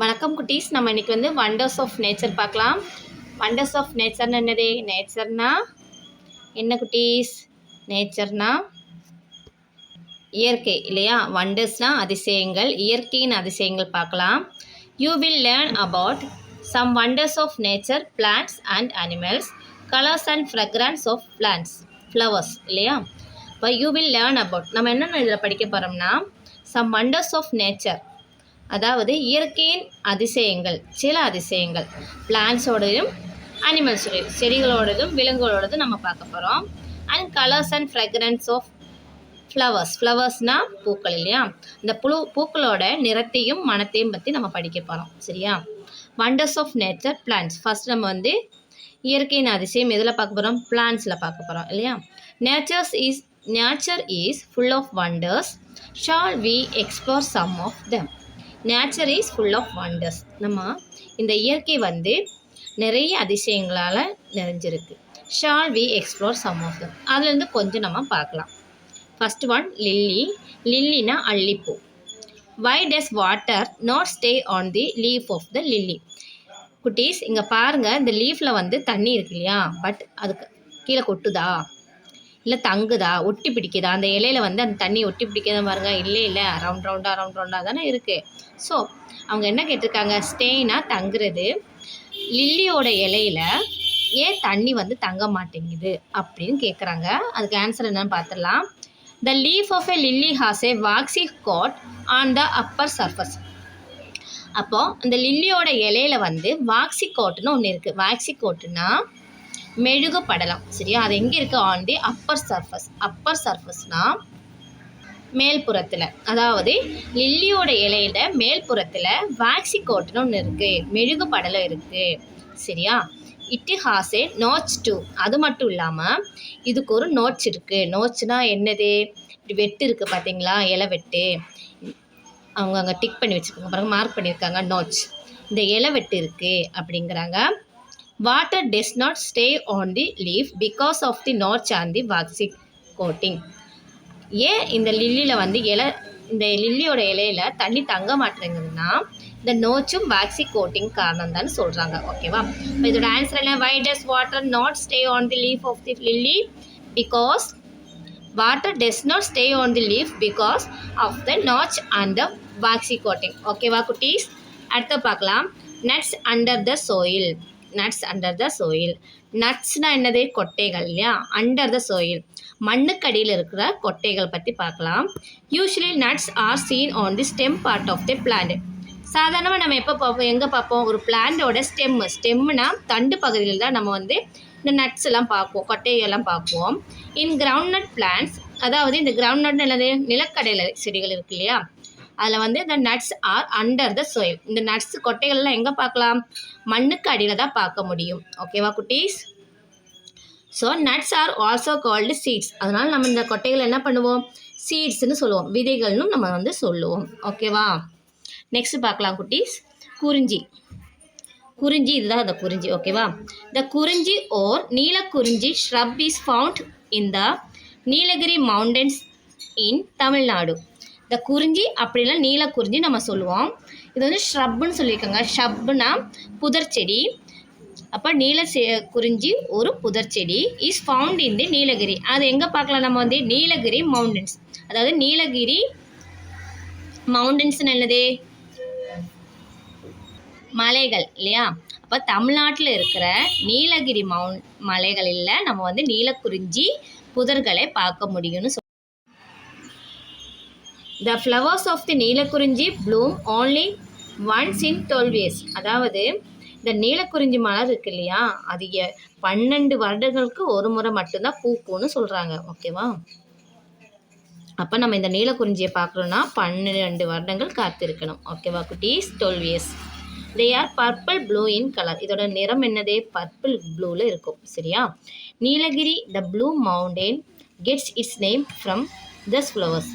வணக்கம் குட்டீஸ். நம்ம இன்னைக்கு வந்து வண்டர்ஸ் ஆஃப் நேச்சர் பார்க்கலாம். வண்டர்ஸ் ஆஃப் நேச்சர்னு என்னது? நேச்சர்னா என்ன குட்டீஸ்? நேச்சர்னா இயற்கை இல்லையா? வண்டர்ஸ்னா அதிசயங்கள், இயற்கையின் அதிசயங்கள் பார்க்கலாம். You will learn about some wonders of nature, plants and animals, colours and fragrance of plants, flowers இல்லையா? இப்போ யூ வில் லேர்ன் அபவுட் நம்ம என்னென்ன இதில் படிக்க போகிறோம்னா சம் வண்டர்ஸ் ஆஃப் நேச்சர், அதாவது இயற்கையின் அதிசயங்கள், சில அதிசயங்கள், பிளான்ட்ஸோடையும் அனிமல்ஸோடையும், செடிகளோடதும் விலங்குகளோடதும் நம்ம பார்க்க போகிறோம். And colours and fragrance of flowers, ஃப்ளவர்ஸ்னால் பூக்கள் இல்லையா? இந்த பூக்களோட நிறத்தையும் மனத்தையும் பற்றி நம்ம படிக்க போகிறோம். சரியா? Wonders of nature, plants. First நம்ம வந்து இயற்கையின் அதிசயம் எதில் பார்க்க போகிறோம்? பிளான்ட்ஸில் பார்க்க போகிறோம் இல்லையா? Nature is full of wonders. Shall we explore some of them? Nature is full of wonders. நம்ம இந்த இயற்கை வந்து நிறைய அதிசயங்களால் நிறைஞ்சிருக்கு. Shall we explore some of them? அதுலேருந்து கொஞ்சம் நம்ம பார்க்கலாம். First one lily. லில்லினா அல்லிப்பூ. Why does water not stay on the leaf of the lily? குட்டீஸ் இங்கே பாருங்கள், இந்த லீஃபில் வந்து தண்ணி இருக்கு இல்லையா? பட் அதுக்கு கீழே கொட்டுதா இல்லை தங்குதா, ஒட்டி பிடிக்குதா? அந்த இலையில வந்து அந்த தண்ணி ஒட்டி பிடிக்கிறத பாருங்க. இல்லை ரவுண்ட் ரவுண்டாக தானே இருக்குது. ஸோ அவங்க என்ன கேட்டிருக்காங்க? ஸ்டேனா தங்குறது. லில்லியோட இலையில ஏன் தண்ணி வந்து தங்க மாட்டேங்குது அப்படின்னு கேட்குறாங்க. அதுக்கு ஆன்சர் என்னன்னு பார்த்துடலாம். The leaf of a lily has a waxy coat on the upper surface. அப்போது அந்த லில்லியோட இலையில வந்து வாக்ஸி கோட்டுன்னு ஒன்று இருக்குது. வாக்ஸி கோட்டுன்னா மெழுகு படலம். சரியா? அது எங்கே இருக்குது? On the upper surface. Upper சர்ஃபஸ்னால் மேல்புறத்தில், அதாவது லில்லியோட இலையில மேல்புறத்தில் வாக்ஸி கோட்டுன்னு ஒன்று இருக்குது, மெழுகு படலம் இருக்குது. சரியா? It has a notch too. அது மட்டும் இல்லாமல் இதுக்கு ஒரு நோட்ச் இருக்குது. நோட்ச்னால் என்னது? இப்படி வெட்டு இருக்குது பார்த்தீங்களா? இலை வெட்டு. அவங்க அங்கே டிக் பண்ணி வச்சுருக்காங்க பாருங்க, மார்க் பண்ணியிருக்காங்க நோட்ச். இந்த இலை வெட்டு இருக்குது அப்படிங்கிறாங்க. Water does not stay on the leaf because of the notch and the waxy coating. ஏன் இந்த லில்லியில் வந்து இந்த லில்லியோட இலையில தண்ணி தங்க மாட்டேங்குதுன்னா இந்த நோச்சும் வாக்ஸி கோட்டிங் காரணம் தான் சொல்கிறாங்க. ஓகேவா? இப்போ இதோட ஆன்சர் என்ன? Why does water not stay on the leaf of the lily? Because water does not stay on the leaf because of the notch and the waxy coating. ஓகேவா குட்டீஸ்? அடுத்து பார்க்கலாம். Nuts under the soil. Nuts under the soil. நட்ஸ்னால் என்னது? கொட்டைகள் இல்லையா? Under the சோயில், மண்ணுக்கடியில் இருக்கிற கொட்டைகள் பற்றி பார்க்கலாம். Usually nuts are seen on the stem part of the plant. சாதாரணமாக நம்ம எப்போ பார்ப்போம்? எங்கே பார்ப்போம்? ஒரு பிளான்ட்டோட ஸ்டெம்முனா தண்டு பகுதியில் தான் நம்ம வந்து இந்த நட்ஸ் எல்லாம் பார்ப்போம், கொட்டையெல்லாம் பார்ப்போம். இன் கிரவுண்ட் நட் பிளான்ட்ஸ், அதாவது இந்த கிரவுண்ட் நட் என்னது? நிலக்கடலை செடிகள் இருக்கு இல்லையா? அதில் வந்து இந்த நட்ஸ் ஆர் அண்டர் த சோயில். இந்த நட்ஸ் கொட்டைகள்லாம் எங்கே பார்க்கலாம்? மண்ணுக்கு அடியில் தான் பார்க்க முடியும். ஓகேவா குட்டீஸ்? So nuts are also called seeds. அதனால் நம்ம இந்த கொட்டைகள் என்ன பண்ணுவோம்? சீட்ஸ்ன்னு சொல்லுவோம், விதைகள்னு நம்ம வந்து சொல்லுவோம். ஓகேவா? நெக்ஸ்ட் பார்க்கலாம் குட்டீஸ். குறிஞ்சி. குறிஞ்சி, இதுதான் அந்த குறிஞ்சி. ஓகேவா? The Kurinji or Neelakurinji shrub is found in the Nilgiri mountains in Tamil Nadu. இந்த குறிஞ்சி அப்படிலாம் நீலக்குறிஞ்சி நம்ம சொல்லுவோம். இது வந்து ஷ்ரப்புன்னு சொல்லியிருக்காங்க. ஷ்ரப்புனா புதர் செடி. அப்போ குறிஞ்சி ஒரு புதர் செடி. இஸ் ஃபவுண்ட் இன் தி நீலகிரி. அது எங்கே பார்க்கலாம் நம்ம வந்து? நீலகிரி மவுண்டன்ஸ். அதாவது நீலகிரி மவுண்டன்ஸ்னு என்னது? மலைகள் இல்லையா? அப்போ தமிழ்நாட்டில் இருக்கிற நீலகிரி மலைகளில் நம்ம வந்து நீலக்குறிஞ்சி புதர்களை பார்க்க முடியும்னு சொல்லுவோம். The flowers of the Neelakurinji bloom only once in 12 years. அதாவது இந்த நீலக்குறிஞ்சி மலர் இருக்கு இல்லையா? அது 12 வருடங்களுக்கு ஒரு முறை மட்டும்தான் பூக்கும்னு சொல்கிறாங்க. ஓகேவா? அப்போ நம்ம இந்த நீலக்குறிஞ்சியை பார்க்குறோன்னா 12 வருடங்கள் காத்திருக்கணும். ஓகேவா குட்டீஸ்? 12 years. They are purple blue in color. இதோட நிறம் என்னது? பர்பிள் ப்ளூவில் இருக்கும். சரியா? Nilgiri the blue mountain gets its name from these flowers.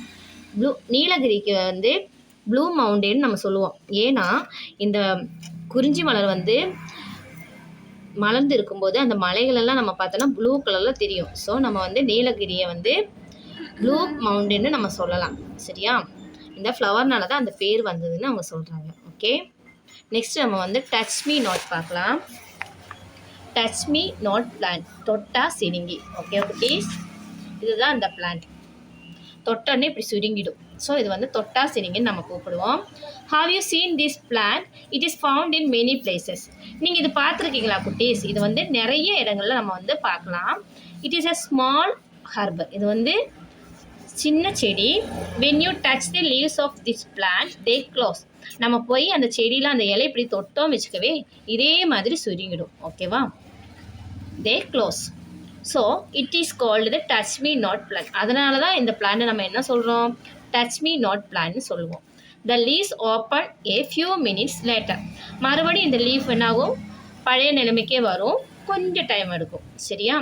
நீலகிரிக்கு வந்து ப்ளூ மவுண்டேன் நம்ம சொல்லுவோம். ஏன்னா இந்த குறிஞ்சி மலர் வந்து மலர்ந்து இருக்கும்போது அந்த மலைகளெல்லாம் நம்ம பார்த்தோன்னா ப்ளூ கலரில் தெரியும். ஸோ நம்ம வந்து நீலகிரியை வந்து ப்ளூ மவுண்டேன்னு நம்ம சொல்லலாம். சரியா? இந்த ஃப்ளவர்னால தான் அந்த பேர் வந்ததுன்னு அவங்க சொல்கிறாங்க. ஓகே. நெக்ஸ்ட் நம்ம வந்து டச் மீ நாட் பார்க்கலாம். டச் மீ நாட் பிளான்ட், தொட்டா சினுங்கி. ஓகே குட்டீஸ், இதுதான் அந்த பிளான்ட். தொட்டோடனே இப்படி சுருங்கிடும். ஸோ இது வந்து தொட்டா சினுங்கின்னு நம்ம கூப்பிடுவோம். Have you seen this plant? It is found in many places. நீங்கள் இது பார்த்துருக்கீங்களா குட்டீஸ்? இது வந்து நிறைய இடங்களில் நம்ம வந்து பார்க்கலாம். It is a small herb. இது வந்து சின்ன செடி. When you touch the leaves of this plant they close. நம்ம போய் அந்த செடியில் அந்த இலை இப்படி தொட்டோம் வச்சுக்கவே இதே மாதிரி சுருங்கிடும். ஓகேவா? தே close. So it is called the touch me not plant. அதனால தான் இந்த பிளான்ட்டை நம்ம என்ன சொல்கிறோம்? டச் மீ நாட் பிளான்ட்னு சொல்லுவோம். த leaves open A few minutes later. மறுபடியும் இந்த லீஃப் என்னாகும்? பழைய நிலைமைக்கே வரும். கொஞ்சம் டைம் எடுக்கும். சரியா?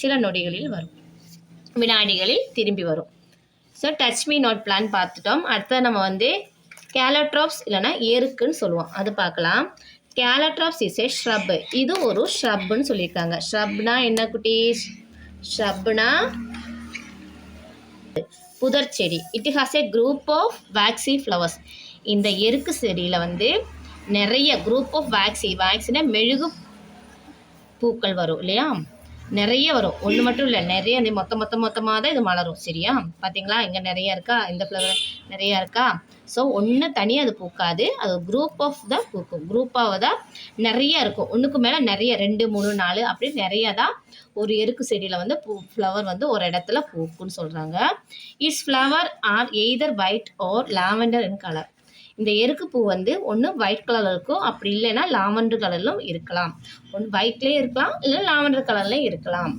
சில நொடிகளில் வரும், வினாடிகளில் திரும்பி வரும். So touch me not plant பார்த்துட்டோம். அடுத்தது நம்ம வந்து கேலட்ராப்ஸ் இல்லைனா எருக்குன்னு சொல்லுவோம், அது பார்க்கலாம். கேலட்ராப்ஸ் இஸ் ஏ ஷ்ரப். இது ஒரு ஷ்ரப்னு சொல்லியிருக்காங்க. ஷ்ரப்னா என்ன குட்டீஸ்? ஷ்ரப்னா புதர் செடி. It has a group of waxy flowers. இந்த எருக்கு செடியில் வந்து நிறைய குரூப் ஆஃப் வேக்சினா மெழுகு பூக்கள் வரும் இல்லையா? நிறைய வரும். ஒன்று மட்டும் இல்லை, நிறைய இந்த மொத்தமாக தான் இது மலரும். சரியா? பார்த்தீங்களா? இங்கே நிறையா இருக்கா? இந்த ஃப்ளவர் நிறையா இருக்கா? ஸோ ஒன்று தனியாக அது பூக்காது, அது குரூப் ஆஃப் தான் பூக்கும். குரூப்பாக தான் நிறையா இருக்கும். ஒன்றுக்கு மேலே நிறைய 2, 3, 4 அப்படி நிறையா தான் ஒரு எருக்கு செடியில் வந்து ஃப்ளவர் வந்து ஒரு இடத்துல பூக்குன்னு சொல்கிறாங்க. Its flower are either white or lavender in colour. இந்த எருக்கு பூ வந்து ஒன்று ஒயிட் கலரில் இருக்கும், அப்படி இல்லைன்னா லாவெண்டர் கலரிலும் இருக்கலாம். ஒன்று ஒயிட்லேயும் இருக்கலாம், இல்லை லாவெண்டர் கலர்லேயும் இருக்கலாம்.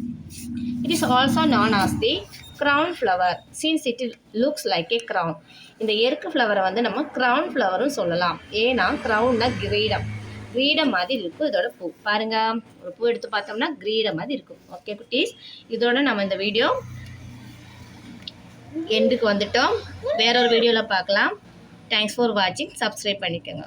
இட் இஸ் ஆல்சோ நான் as the crown flower since it looks like A crown. இந்த எருக்கு ஃப்ளவரை வந்து நம்ம க்ரௌன் ஃப்ளவரும் சொல்லலாம். ஏன்னா க்ரௌன்னா கிரீடம் மாதிரி இருக்கும் இதோட பூ. பாருங்கள், ஒரு பூ எடுத்து பார்த்தோம்னா கிரீடம் மாதிரி இருக்கும். ஓகே குட்டீஸ், இதோட நம்ம இந்த வீடியோ எண்டுக்கு வந்துட்டோம். வேறொரு வீடியோவில் பார்க்கலாம். தேங்க்ஸ் ஃபார் வாட்சிங். சப்ஸ்கிரைப் பண்ணிக்கோங்க.